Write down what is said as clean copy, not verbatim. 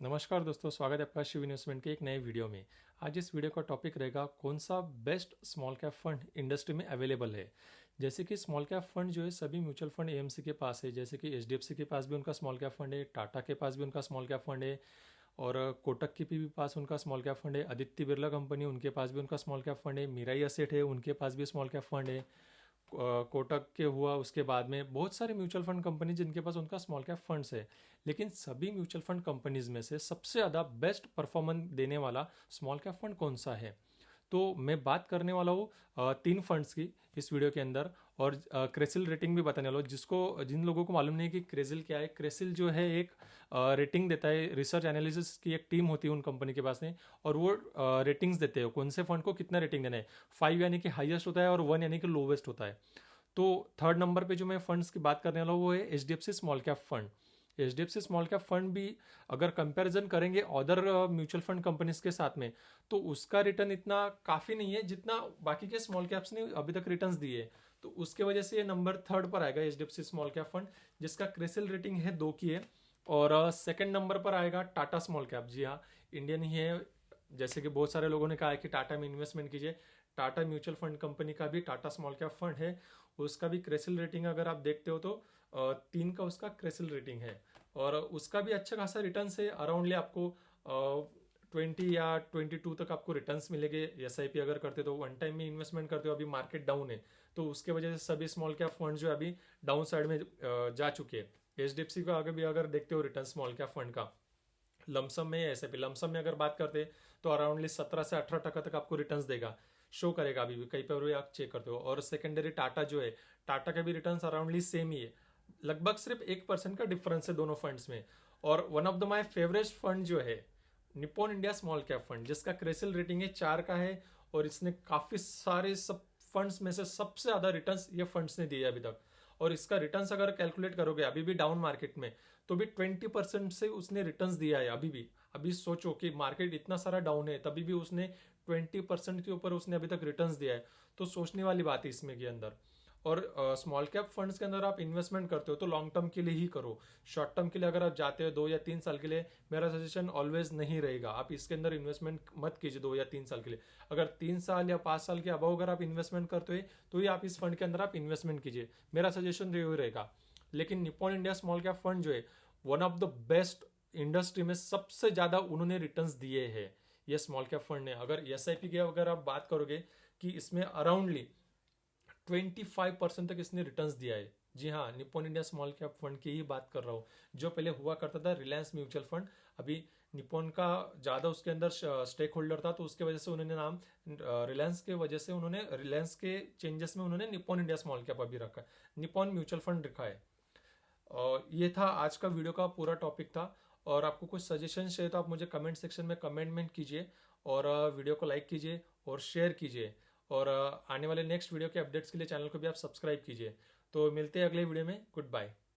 नमस्कार दोस्तों, स्वागत है आपका शिव इन्वेस्टमेंट के एक नए वीडियो में। आज इस वीडियो का टॉपिक रहेगा कौन सा best small cap fund industry में अवेलेबल है। जैसे कि स्मॉल कैप फंड जो है सभी म्यूचुअल फंड एएमसी के पास है, जैसे कि एचडीएफसी के पास भी उनका स्मॉल कैप फंड है, टाटा के पास भी उनका स्मॉल कैप फंड है, और कोटक के भी पास उनका स्मॉल कैप फंड है, आदित्य बिरला कंपनी उनके पास भी उनका स्मॉल कैप फंड है, मीराई असेट है उनके पास भी स्मॉल कैप फंड है, कोटक के हुआ, उसके बाद में बहुत सारे म्यूचुअल फंड कंपनी जिनके पास उनका स्मॉल कैप फंड्स है। लेकिन सभी म्यूचुअल फंड कंपनीज में से सबसे ज़्यादा बेस्ट परफॉर्मेंस देने वाला स्मॉल कैप फंड कौन सा है, तो मैं बात करने वाला हूँ तीन फंड्स की इस वीडियो के अंदर। और क्रेसिल रेटिंग भी बताने वाला हूँ, जिसको जिन लोगों को मालूम नहीं है कि क्रेसिल क्या है। क्रेसिल जो है एक रेटिंग देता है, रिसर्च एनालिसिस की एक टीम होती है उन कंपनी के पास में, और वो रेटिंग्स देते हैं कौन से फंड को कितना रेटिंग देना है। 5 यानी कि हाईएस्ट होता है और 1 यानी कि लोवेस्ट होता है। तो थर्ड नंबर पे जो मैं फंड्स की बात करने वाला हूँ वो है HDFC small cap fund. HDFC small cap fund भी अगर कंपैरिजन करेंगे अदर म्यूचुअल फंड कंपनीज के साथ में, तो उसका रिटर्न इतना काफ़ी नहीं है जितना बाकी के स्मॉल कैप्स ने अभी तक रिटर्न्स दिए। तो उसके वजह से ये नंबर थर्ड पर आएगा एचडीएफसी स्मॉल कैप फंड, जिसका क्रिसिल रेटिंग है 2 की है। और सेकंड नंबर पर आएगा टाटा स्मॉल कैप। जी हाँ, इंडियन ही है। जैसे कि बहुत सारे लोगों ने कहा है कि टाटा में इन्वेस्टमेंट कीजिए, टाटा म्यूचुअल फंड कंपनी का भी टाटा स्मॉल कैप फंड है। उसका भी क्रेसिल रेटिंग अगर आप देखते हो तो 3 का उसका क्रेसिल रेटिंग है, और उसका भी अच्छा खासा रिटर्न है। अराउंडली आपको 20 या 22 तक आपको रिटर्न्स मिलेंगे। एसआईपी अगर करते तो वन टाइम में इन्वेस्टमेंट करते हो, अभी मार्केट डाउन है तो उसके वजह से सभी स्मॉल कैप फंड जो है अभी डाउन साइड में जा चुके हैं। एचडीएफसी का आगे भी अगर देखते हो रिटर्न स्मॉल कैप फंड का लमसम में, ऐसे भी लमसम में अगर बात करते हैं तो अराउंडली 17 से 18% तक आपको रिटर्न्स देगा, शो करेगा। अभी भी कहीं पर भी आप चेक करते हो। और सेकेंडरी टाटा जो है, टाटा के भी रिटर्न्स अराउंडली सेम ही है, लगभग सिर्फ 1% का डिफरेंस है दोनों फंड्स में। और one of the my favourite fund जो है Nippon India small cap fund, जिसका क्रेसिल रेटिंग है 4 का है, और इसने काफी सारे सब फंड्स में से सबसे ज्यादा रिटर्न्स ये फंड्स ने दिए अभी तक। और इसका रिटर्न्स अगर कैलकुलेट करोगे अभी भी डाउन मार्केट में, तो भी 20% से उसने रिटर्न्स दिया है अभी भी। अभी सोचो कि मार्केट इतना सारा डाउन है तभी भी उसने 20% के ऊपर उसने अभी तक रिटर्न्स दिया है। तो सोचने वाली बात है इसमें के अंदर। और स्मॉल कैप फंड्स के अंदर आप इन्वेस्टमेंट करते हो तो लॉन्ग टर्म के लिए ही करो। शॉर्ट टर्म के लिए अगर आप जाते हो 2 या 3 साल के लिए, मेरा सजेशन ऑलवेज नहीं रहेगा आप इसके अंदर इन्वेस्टमेंट मत कीजिए 2 या 3 साल के लिए। अगर 3 साल या 5 साल के अबव अगर आप इन्वेस्टमेंट करते हो तो ही आप इस फंड के अंदर आप इन्वेस्टमेंट कीजिए, मेरा सजेशन यही रहेगा। लेकिन Nippon India small cap fund जो है one of the best, industry में सबसे ज्यादा उन्होंने रिटर्न्स दिए हैं ये स्मॉल कैप फंड ने। अगर एसआईपी की अगर आप बात करोगे कि इसमें अराउंडली 25% तक इसने रिटर्न्स दिया है। जी हाँ, Nippon India small cap fund की ही बात कर रहा हूँ, जो पहले हुआ करता था रिलायंस म्यूचुअल फंड। अभी निप्पॉन का ज्यादा उसके अंदर स्टेक होल्डर था, तो उसके वजह से उन्होंने नाम रिलायंस के वजह से उन्होंने रिलायंस के चेंजेस में उन्होंने निप्पॉन इंडिया स्मॉल कैप अभी रखा है, निप्पॉन म्यूचुअल फंड रखा है। और ये था आज का वीडियो का पूरा टॉपिक था। और आपको कुछ सजेशन चाहिए तो आप मुझे कमेंट सेक्शन में कमेंटमेंट कीजिए, और वीडियो को लाइक कीजिए और शेयर कीजिए। और आने वाले नेक्स्ट वीडियो के अपडेट्स के लिए चैनल को भी आप सब्सक्राइब कीजिए। तो मिलते हैं अगले वीडियो में। Good bye.